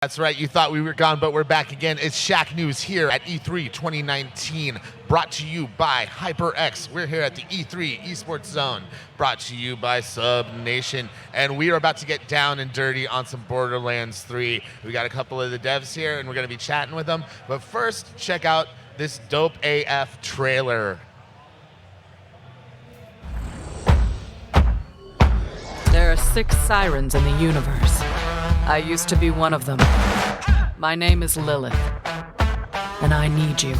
That's right, you thought we were gone, but we're back again. It's Shacknews here at E3 2019, brought to you by HyperX. We're here at the E3 Esports Zone, brought to you by Sub Nation, and we are about to get down and dirty on some Borderlands 3. We got a couple of the devs here, and we're going to be chatting with them. But first, check out this dope AF trailer. There are 6 sirens in the universe. I used to be one of them. My name is Lilith, and I need you.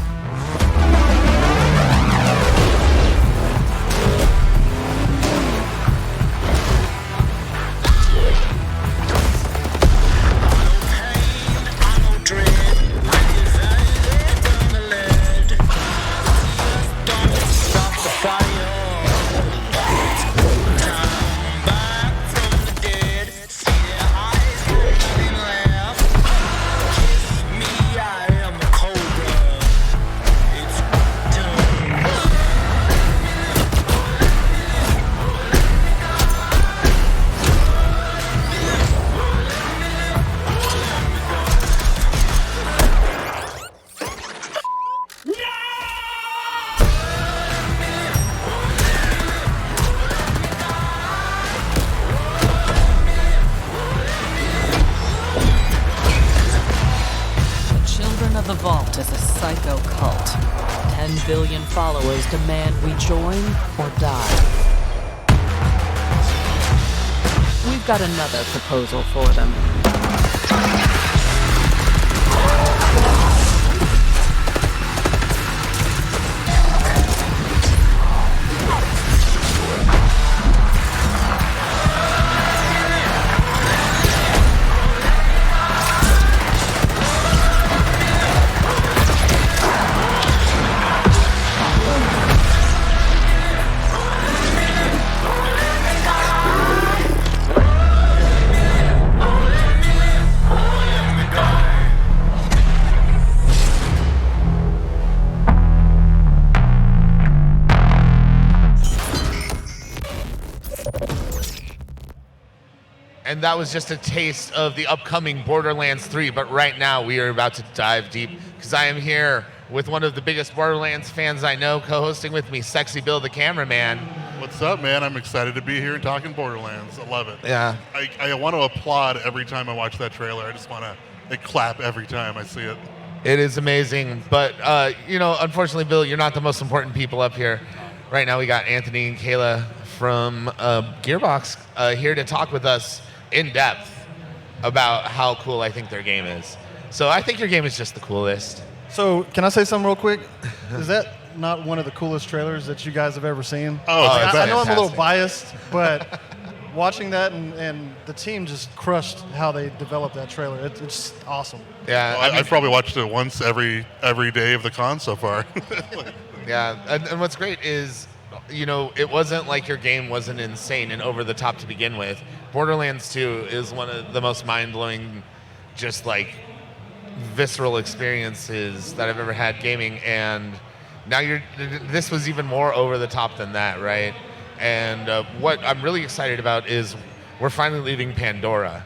The Vault is a psycho cult. 10 billion followers demand we join or die. We've got another proposal for them. And that was just a taste of the upcoming Borderlands 3, but right now we are about to dive deep, because I am here with one of the biggest Borderlands fans I know, co-hosting with me, Sexy Bill the cameraman. What's up, man? I'm excited to be here and talking Borderlands. I love it. Yeah. I want to applaud every time I watch that trailer. I just want to clap every time I see it. It is amazing, but unfortunately, Bill, you're not the most important people up here. Right now we got Anthony and Kayla from Gearbox here to talk with us in depth about how cool I think their game is. So I think your game is just the coolest. So can I say something real quick? Is that not one of the coolest trailers that you guys have ever seen? I know I'm a little biased, but watching that and the team just crushed how they developed that trailer. It's awesome. Yeah, well, I've probably watched it once every day of the con so far. Yeah, and what's great is, it wasn't like your game wasn't insane and over the top to begin with. Borderlands 2 is one of the most mind-blowing, just like visceral experiences that I've ever had gaming, and now this was even more over the top than that, right? And what I'm really excited about is we're finally leaving Pandora,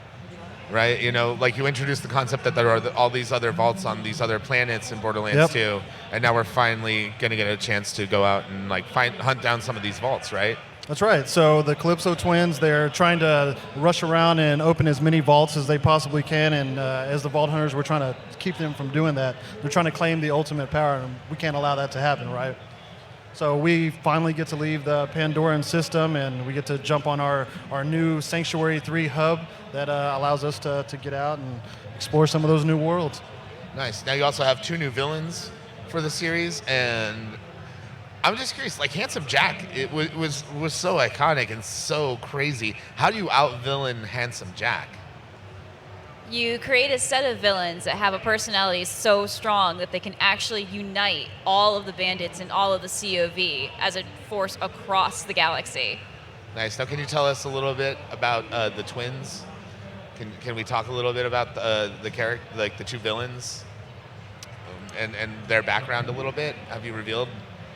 right? Like you introduced the concept that there are all these other vaults on these other planets in Borderlands 2, and now we're finally going to get a chance to go out and hunt down some of these vaults, right? That's right. So the Calypso twins, they're trying to rush around and open as many vaults as they possibly can, and as the Vault Hunters, we're trying to keep them from doing that. They're trying to claim the ultimate power, and we can't allow that to happen, right? So we finally get to leave the Pandoran system, and we get to jump on our new Sanctuary 3 hub that allows us to get out and explore some of those new worlds. Nice. Now you also have 2 new villains for the series, and I'm just curious, like Handsome Jack, it was so iconic and so crazy. How do you out-villain Handsome Jack? You create a set of villains that have a personality so strong that they can actually unite all of the bandits and all of the COV as a force across the galaxy. Nice. Now, can you tell us a little bit about the twins? Can we talk a little bit about the character, like the 2 villains, and their background a little bit? Have you revealed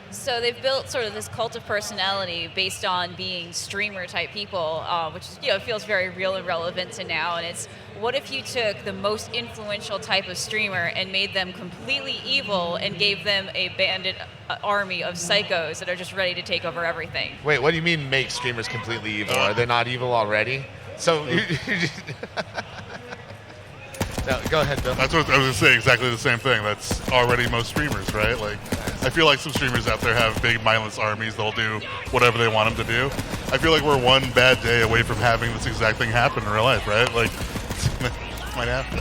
So they've built sort of this cult of personality based on being streamer type people, which feels very real and relevant to now. And it's, what if you took the most influential type of streamer and made them completely evil and gave them a bandit army of psychos that are just ready to take over everything? Wait, what do you mean make streamers completely evil? Are they not evil already? So no, go ahead, Bill. That's what I was going to say, exactly the same thing. That's already most streamers, right? Like, I feel like some streamers out there have big mindless armies that'll do whatever they want them to do. I feel like we're one bad day away from having this exact thing happen in real life, right? Like, might happen.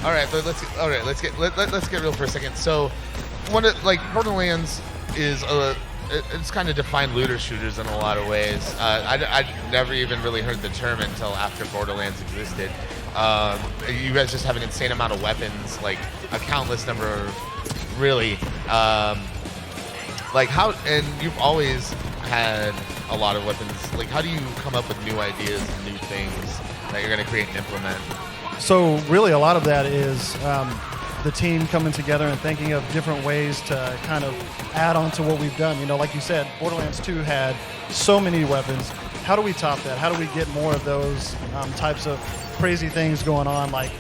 All right, let's get real for a second. So, Borderlands is it's kind of defined looter shooters in a lot of ways. I never even really heard the term until after Borderlands existed. You guys just have an insane amount of weapons, like a countless number of, really. And you've always had a lot of weapons. Like, how do you come up with new ideas and new things that you're going to create and implement? So really a lot of that is the team coming together and thinking of different ways to kind of add on to what we've done. You know, like you said, Borderlands 2 had so many weapons. How do we top that? How do we get more of those types of crazy things going on? Like,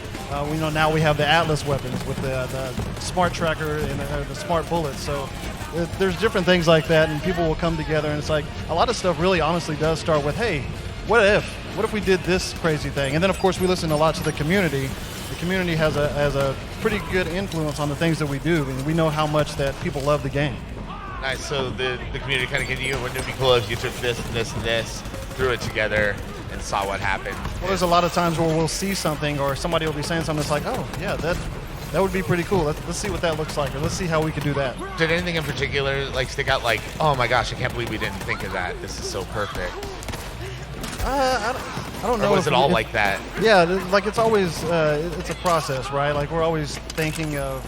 we know now we have the Atlas weapons with the smart tracker and the smart bullets. So there's different things like that, and people will come together, and it's like a lot of stuff really honestly does start with, hey, what if we did this crazy thing? And then of course we listen a lot to the community. The community has a pretty good influence on the things that we do, and we know how much that people love the game. Nice. So the community kind of gave you, wouldn't it be cool if you took this and this and this, threw it together, and saw what happened? Well, there's a lot of times where we'll see something, or somebody will be saying something that's like, oh yeah, that would be pretty cool. Let's see what that looks like, or let's see how we could do that. Did anything in particular stick out? Like, oh my gosh, I can't believe we didn't think of that. This is so perfect. I don't know. Or was it all like that? Yeah, like it's always it's a process, right? Like we're always thinking of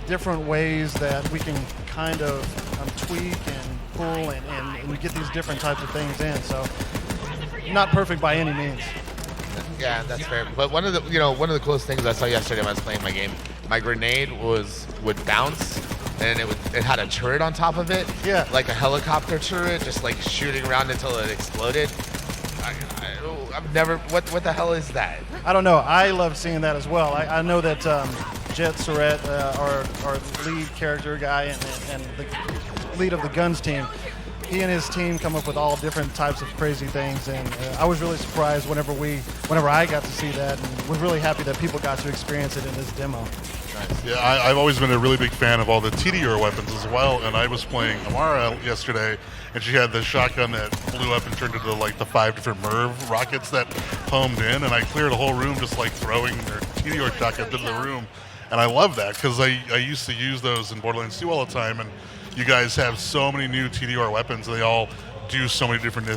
different ways that we can kind of tweak and pull and get these different types of things in. So not perfect by any means. Yeah, that's fair. But one of the coolest things I saw yesterday when I was playing my game, my grenade would bounce, and it had a turret on top of it. Yeah. Like a helicopter turret, just like shooting around until it exploded. I've never. What the hell is that? I don't know. I love seeing that as well. I know that Jet Surratt, our lead character guy and the lead of the guns team, he and his team come up with all different types of crazy things, and I was really surprised whenever I got to see that, and was really happy that people got to experience it in this demo. Nice. Yeah, I've always been a really big fan of all the TDR weapons as well, and I was playing Amara yesterday, and she had the shotgun that blew up and turned into like the 5 different MIRV rockets that homed in, and I cleared a whole room just like throwing their TDR shotgun into the room, and I love that because I used to use those in Borderlands 2 all the time, and you guys have so many new TDR weapons, and they all do so many different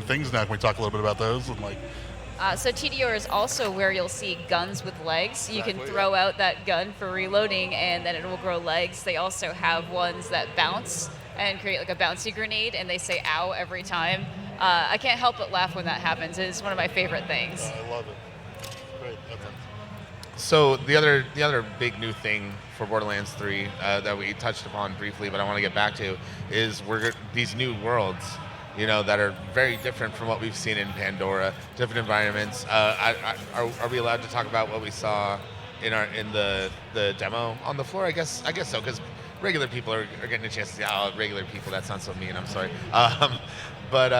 things now. Can we talk a little bit about those? And so TDR is also where you'll see guns with legs. You can throw out that gun for reloading, and then it will grow legs. They also have ones that bounce and create like a bouncy grenade, and they say "ow" every time. I can't help but laugh when that happens. It's one of my favorite things. I love it. Great. So the other big new thing for Borderlands 3 that we touched upon briefly, but I want to get back to, is these new worlds, that are very different from what we've seen in Pandora, different environments. Are we allowed to talk about what we saw in the demo on the floor? I guess so, because regular people are getting a chance to see. Oh, regular people, that sounds so mean. I'm sorry. But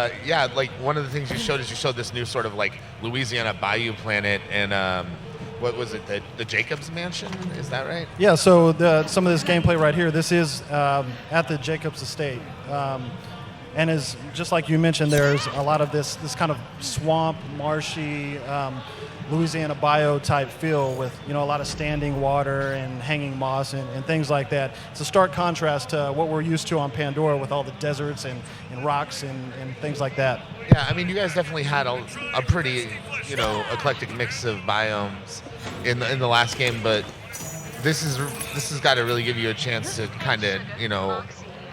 like one of the things you showed this new sort of like Louisiana Bayou planet, and what was it? The Jacobs Mansion? Is that right? Yeah. So some of this gameplay right here, this is at the Jacobs estate. And as just like you mentioned, there's a lot of this kind of swamp, marshy, Louisiana Bayou type feel with a lot of standing water and hanging moss and things like that. It's a stark contrast to what we're used to on Pandora with all the deserts and rocks and things like that. Yeah, I mean, you guys definitely had a pretty eclectic mix of biomes in the last game, but this has got to really give you a chance to kind of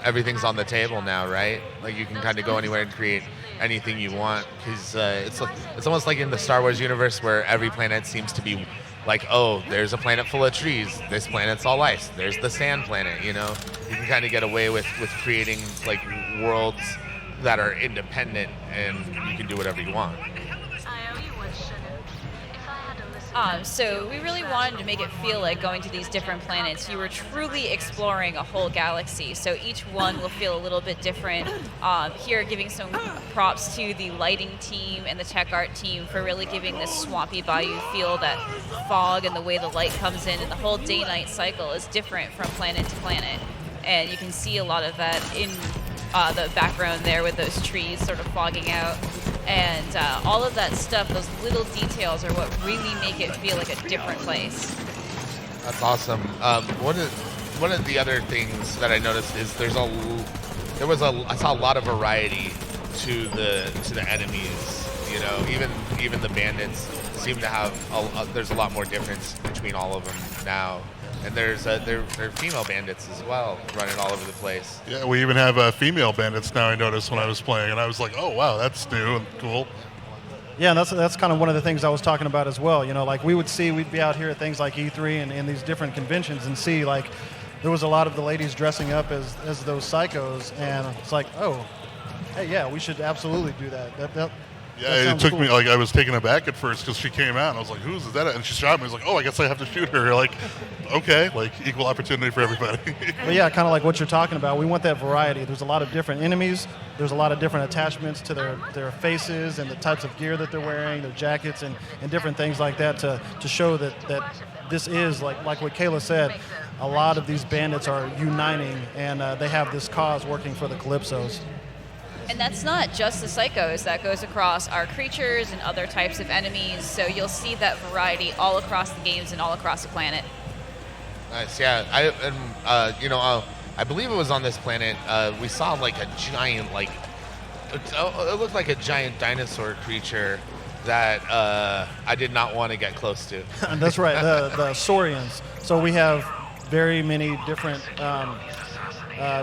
everything's on the table now, right? Like you can kind of go anywhere and create anything you want, because it's almost like in the Star Wars universe where every planet seems to be like, oh, there's a planet full of trees. This planet's all ice. There's the sand planet. You know, you can kind of get away with creating like worlds that are independent, and you can do whatever you want. So we really wanted to make it feel like going to these different planets. You were truly exploring a whole galaxy. So each one will feel a little bit different. Here, giving some props to the lighting team and the tech art team for really giving this swampy bayou feel, that fog and the way the light comes in, and the whole day-night cycle is different from planet to planet. And you can see a lot of that in the background there with those trees sort of fogging out. And all of that stuff, those little details are what really make it feel like a different place. That's awesome. One of the other things that I noticed is I saw a lot of variety to the enemies. You know, even the bandits seem to have there's a lot more difference between all of them now. And there are female bandits as well, running all over the place. Yeah, we even have female bandits now. I noticed when I was playing, and I was like, "Oh wow, that's new and cool." Yeah, and that's kind of one of the things I was talking about as well. You know, like we'd be out here at things like E3 and these different conventions and see like there was a lot of the ladies dressing up as those psychos, and it's like, oh, hey, yeah, we should absolutely do that. Yeah, that it sounds took cool. me, like, I was taken aback at first because she came out and I was like, who's that? And she shot me. I was like, oh, I guess I have to shoot her. Like, okay, like equal opportunity for everybody. But yeah, kind of like what you're talking about. We want that variety. There's a lot of different enemies. There's a lot of different attachments to their faces and the types of gear that they're wearing, their jackets and different things like that to show that this is, like what Kayla said, a lot of these bandits are uniting and they have this cause working for the Calypsos. And that's not just the psychos. That goes across our creatures and other types of enemies. So you'll see that variety all across the games and all across the planet. Nice, yeah. I believe it was on this planet. We saw like a giant, it looked like a giant dinosaur creature that I did not want to get close to. That's right, the Saurians. So we have very many different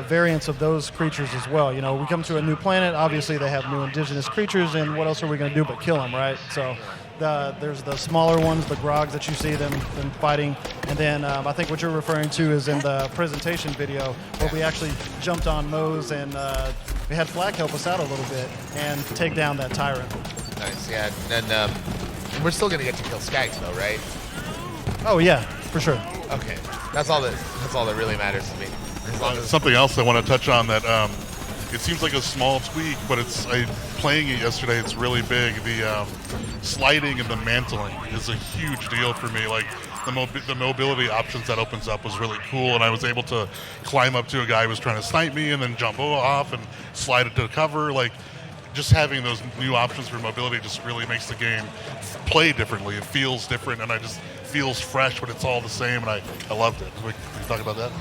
variants of those creatures as well. You know, we come to a new planet, obviously they have new indigenous creatures, and what else are we going to do but kill them, right? So there's the smaller ones, the grogs that you see them fighting, and then I think what you're referring to is in the presentation video where we actually jumped on Moe's and we had Flack help us out a little bit and take down that tyrant. Nice, yeah. And we're still going to get to kill Skags though, right? Oh yeah, for sure. Okay, that's all that really matters to me. As long as Something else I want to touch on that it seems like a small tweak, but playing it yesterday, it's really big. The sliding and the mantling is a huge deal for me. Like the mobility options that opens up was really cool, and I was able to climb up to a guy who was trying to snipe me and then jump off and slide it to cover. Like just having those new options for mobility just really makes the game play differently. It feels different, and it just feels fresh, but it's all the same, and I loved it. Can we talk about that?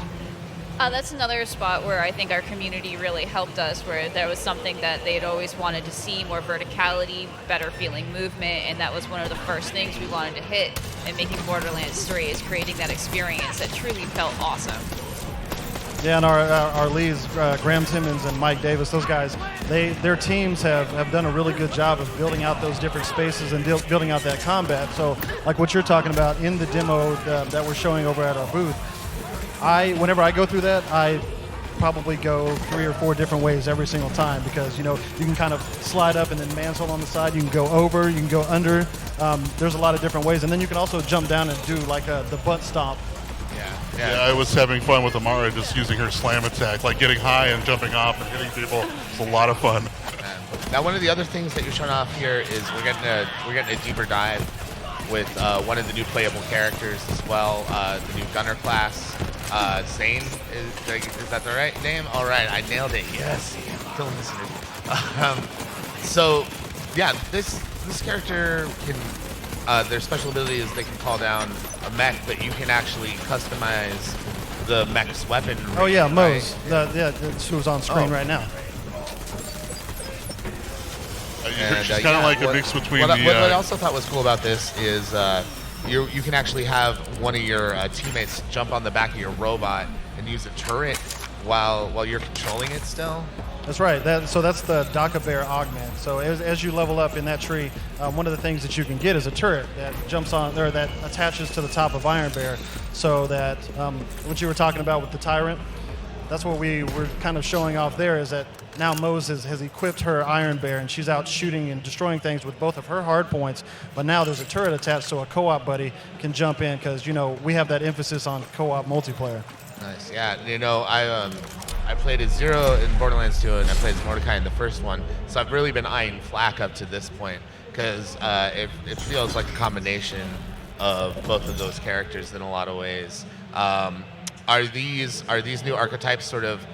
That's another spot where I think our community really helped us, where there was something that they'd always wanted to see, more verticality, better feeling movement, and that was one of the first things we wanted to hit in making Borderlands 3, is creating that experience that truly felt awesome. Yeah, and our leads, Graham Timmons and Mike Davis, those guys, their teams have done a really good job of building out those different spaces and building out that combat. So like what you're talking about in the demo that we're showing over at our booth, whenever I go through that, I probably go 3 or 4 different ways every single time, because you can kind of slide up and then mantle on the side. You can go over, you can go under. There's a lot of different ways, and then you can also jump down and do like the butt stomp. Yeah, I was having fun with Amara just using her slam attack, like getting high and jumping off and hitting people. It's a lot of fun. Now, one of the other things that you're showing off here is we're getting a deeper dive with one of the new playable characters as well, the new gunner class. Zane, is that the right name? All right, I nailed it. Yes, killing listeners. So, yeah, this character can. Their special ability is they can call down a mech, but you can actually customize the mech's weapon. Oh yeah, Moe's. Right? That's who's on screen right now. She's kind of like a mix between what I also thought was cool about this is you can actually have one of your teammates jump on the back of your robot and use a turret while you're controlling it still. That's right. So that's the Daka Bear augment. So as you level up in that tree, one of the things that you can get is a turret that jumps on, or that attaches to the top of Iron Bear. So that what you were talking about with the Tyrant, that's what we were kind of showing off there, is that now Moses has equipped her Iron Bear, and she's out shooting and destroying things with both of her hard points. But now there's a turret attached, so a co-op buddy can jump in, because we have that emphasis on co-op multiplayer. Nice. Yeah. I played as Zero in Borderlands 2, and I played as Mordecai in the first one. So I've really been eyeing Flak up to this point, because it feels like a combination of both of those characters in a lot of ways. Are these new archetypes sort of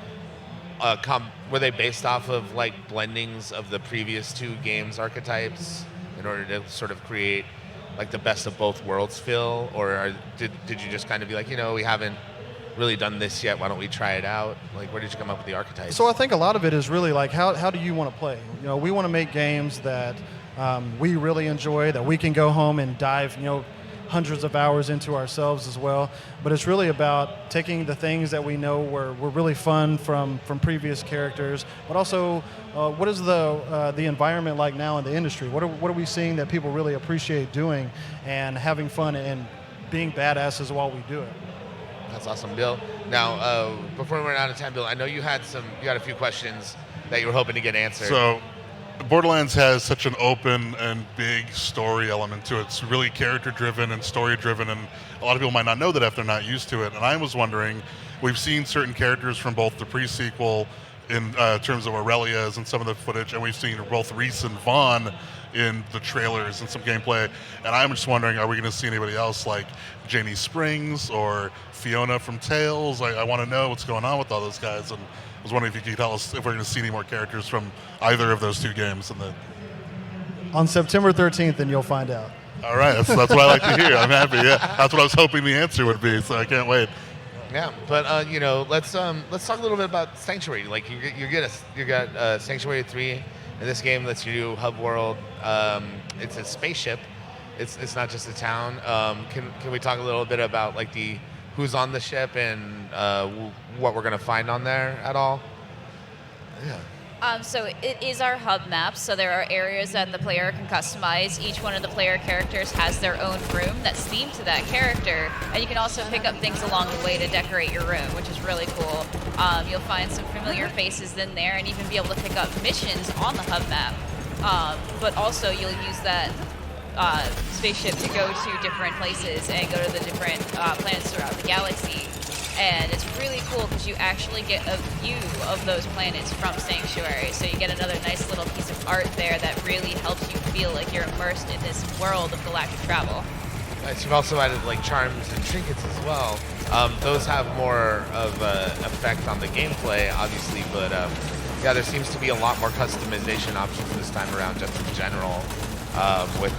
were they based off of like blendings of the previous two games' archetypes in order to sort of create like the best of both worlds feel, or did you just kind of be like, we haven't really done this yet, why don't we try it out? Like, where did you come up with the archetypes? So I think a lot of it is really like, how do you want to play? We want to make games that we really enjoy, that we can go home and dive, hundreds of hours into ourselves as well. But it's really about taking the things that we know were really fun from previous characters, but also what is the environment like now in the industry? What are we seeing that people really appreciate doing and having fun and being badasses while we do it? That's awesome, Bill. Now, before we run out of time, Bill, I know you had a few questions that you were hoping to get answered. So, Borderlands has such an open and big story element to it. It's really character-driven and story-driven, and a lot of people might not know that if they're not used to it. And I was wondering, we've seen certain characters from both the pre-sequel in terms of Aurelia's and some of the footage, and we've seen both Reese and Vaughn in the trailers and some gameplay. And I'm just wondering, are we going to see anybody else like Janie Springs or Fiona from Tales? I want to know what's going on with all those guys, and I was wondering if you could tell us if we're going to see any more characters from either of those two games. On September 13th, and you'll find out. All right, that's what I like to hear. I'm happy. Yeah, that's what I was hoping the answer would be. So I can't wait. Yeah, but let's talk a little bit about Sanctuary. Like you got Sanctuary 3 in this game. Lets you do hub world. It's a spaceship. It's not just a town. Can we talk a little bit about like who's on the ship and what we're gonna find on there at all? Yeah. So it is our hub map, so there are areas that the player can customize. Each one of the player characters has their own room that's themed to that character, and you can also pick up things along the way to decorate your room, which is really cool. You'll find some familiar faces in there, and even be able to pick up missions on the hub map. But also you'll use that spaceship to go to different places and go to the different planets throughout the galaxy. And it's really cool because you actually get a view of those planets from Sanctuary. So you get another nice little piece of art there that really helps you feel like you're immersed in this world of galactic travel. Nice. You've also added like charms and trinkets as well. Those have more of an effect on the gameplay, obviously, but yeah, there seems to be a lot more customization options this time around, just in general, with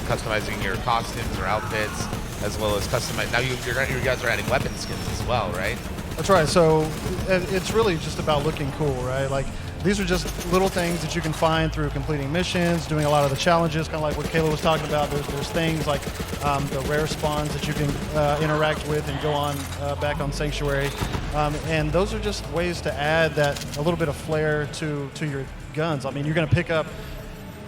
customizing your costumes or outfits, as well as customize. Now you guys are adding weapon skins as well, right? That's right. So it's really just about looking cool, right? Like these are just little things that you can find through completing missions, doing a lot of the challenges, kind of like what Kayla was talking about. There's things like the rare spawns that you can interact with and go on back on Sanctuary, and those are just ways to add that a little bit of flair to your guns. I mean, you're going to pick up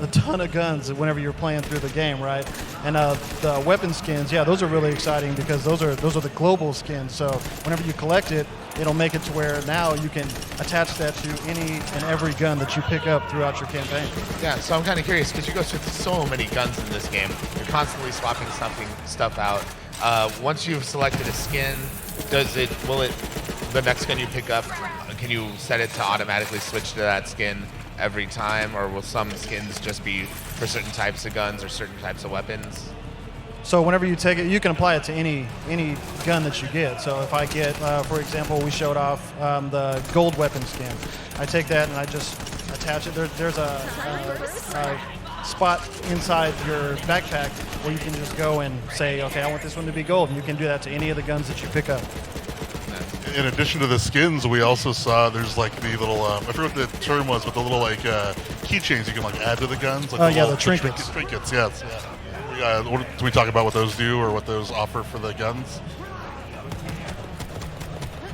a ton of guns whenever you're playing through the game, right? And the weapon skins, yeah, those are really exciting because those are the global skins. So whenever you collect it, it'll make it to where now you can attach that to any and every gun that you pick up throughout your campaign. Yeah, so I'm kind of curious because you go through so many guns in this game. You're constantly swapping stuff out. Once you've selected a skin, the next gun you pick up, can you set it to automatically switch to that skin every time, or will some skins just be for certain types of guns or certain types of weapons? So whenever you take it, you can apply it to any gun that you get. So if I get, for example, we showed off the gold weapon skin. I take that and I just attach it. There's a spot inside your backpack where you can just go and say, okay, I want this one to be gold, and you can do that to any of the guns that you pick up. In addition to the skins, we also saw there's like the little I forget what the term was, but the little like keychains you can like add to the guns. Like the trinkets. Trinkets, yes. Yeah. Do we talk about what those do or what those offer for the guns?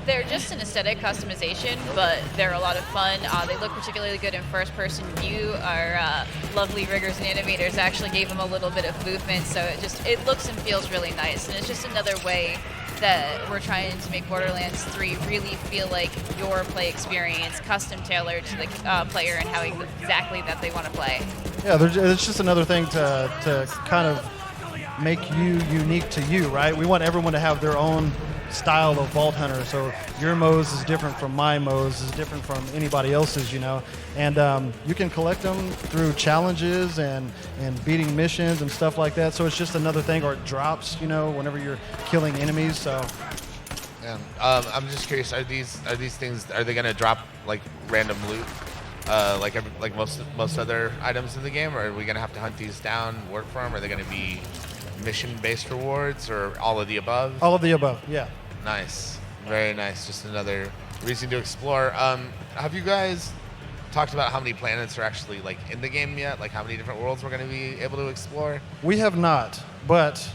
They're just an aesthetic customization, but they're a lot of fun. They look particularly good in first-person view. Our lovely riggers and animators actually gave them a little bit of movement, so it looks and feels really nice. And it's just another way that we're trying to make Borderlands 3 really feel like your play experience, custom tailored to the player and how exactly that they want to play. Yeah, it's just another thing to kind of make you unique to you, right? We want everyone to have their own style of Vault Hunter. So your Moze is different from my Moze, is different from anybody else's, And you can collect them through challenges and beating missions and stuff like that. So it's just another thing, or it drops, whenever you're killing enemies. So. Yeah. I'm just curious. Are these things? Are they gonna drop like random loot, like most other items in the game, or are we gonna have to hunt these down, work for them? Or are they gonna be mission-based rewards, or all of the above? All of the above. Yeah. Nice. Very nice. Just another reason to explore. Have you guys talked about how many planets are actually like in the game yet? Like how many different worlds we're going to be able to explore? We have not, but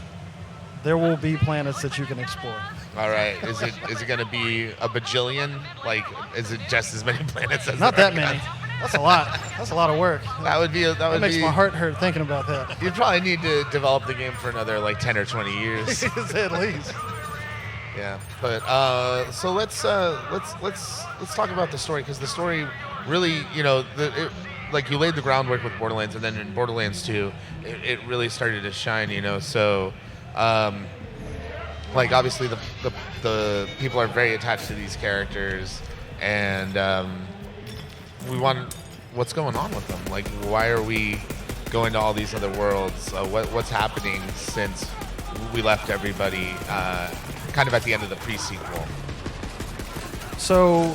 there will be planets that you can explore. All right. Is it going to be a bajillion? Like, is it just as many planets as not that many? That's a lot. That's a lot of work. That makes my heart hurt thinking about that. You'd probably need to develop the game for another like 10 or 20 years. At least. Yeah, but so let's talk about the story, because the story really, like you laid the groundwork with Borderlands, and then in Borderlands 2, it really started to shine. So like obviously the people are very attached to these characters, and we want what's going on with them. Like, why are we going to all these other worlds? What's happening since we left everybody kind of at the end of the pre-sequel? So,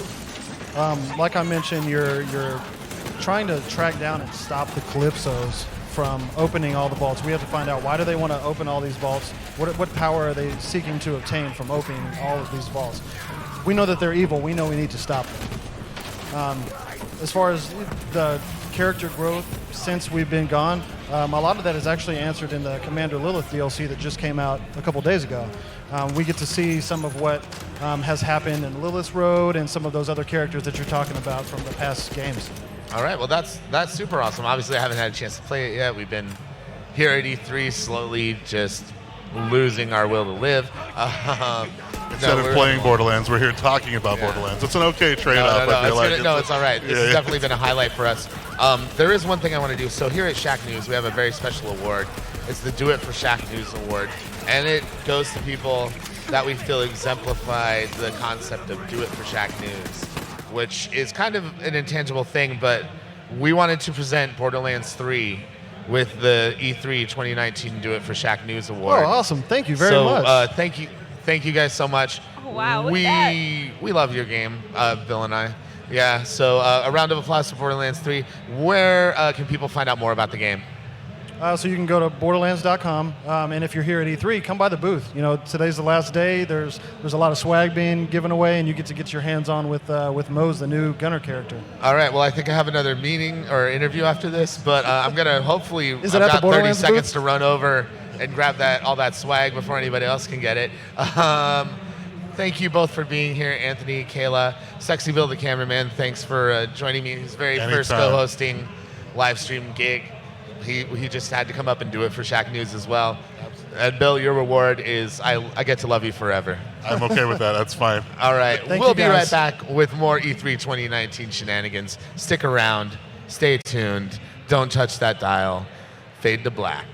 like I mentioned, you're trying to track down and stop the Calypsos from opening all the vaults. We have to find out, why do they want to open all these vaults? What power are they seeking to obtain from opening all of these vaults? We know that they're evil. We know we need to stop them. As far as the character growth since we've been gone, a lot of that is actually answered in the Commander Lilith DLC that just came out a couple days ago. We get to see some of what has happened in Lilith's Road and some of those other characters that you're talking about from the past games. All right, well that's super awesome. Obviously I haven't had a chance to play it yet. We've been here at E3 slowly just losing our will to live. Instead of playing Borderlands, we're here talking about Borderlands. It's an okay trade-off. I feel like it's all right. This has definitely been a highlight for us. There is one thing I want to do. So here at Shacknews, we have a very special award. It's the Do It for Shacknews award, and it goes to people that we feel exemplify the concept of Do It for Shacknews, which is kind of an intangible thing, but we wanted to present Borderlands 3 with the E3 2019 Do It for Shacknews award. Oh, awesome. Thank you very much. Thank you guys so much. Oh, wow. We love your game, Bill and I. Yeah, so a round of applause for Borderlands 3. Where can people find out more about the game? So you can go to Borderlands.com, and if you're here at E3, come by the booth. Today's the last day. There's a lot of swag being given away, and you get to get your hands on with Moze, the new gunner character. All right. Well, I think I have another meeting or interview after this, but I'm gonna hopefully. Is it I've at the got 30 Borderlands seconds booth? to run over and grab all that swag before anybody else can get it. Thank you both for being here, Anthony, Kayla, Sexy Bill, the cameraman. Thanks for joining me. His very first co-hosting live stream gig. He just had to come up and do it for Shacknews as well. And Bill, your reward is I get to love you forever. I'm okay with that. That's fine. All right. Thank We'll you, be guys. right back with more E3 2019 shenanigans. Stick around. Stay tuned. Don't touch that dial. Fade to black.